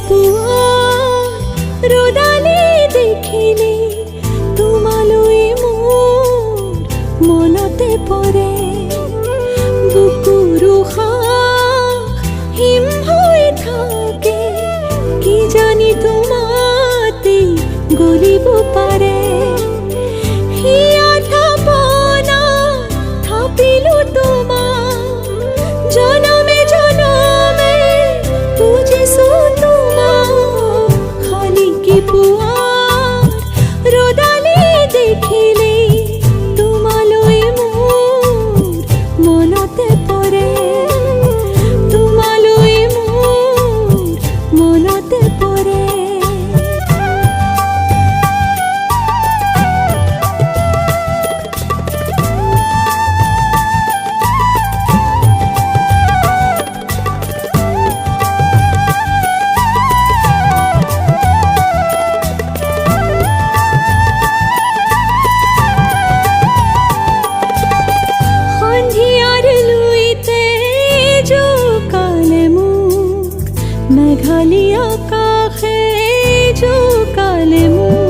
পুৱা ৰ'দালি দেখিলে তোমালৈ মোৰ মনতে পৰে বুকুৰ উশাহ হিম হৈ থাকে কি জানি তোমাতে গলিব পাৰে জনমে জনমে বুজিছো তোমাক খালি কি পুৱা ৰ'দালি দেখিলে তোমালৈ মোৰ মনতে পৰে তোমালৈ মোৰ মনতে পৰে মেঘালী আকাশে জোকালে মোক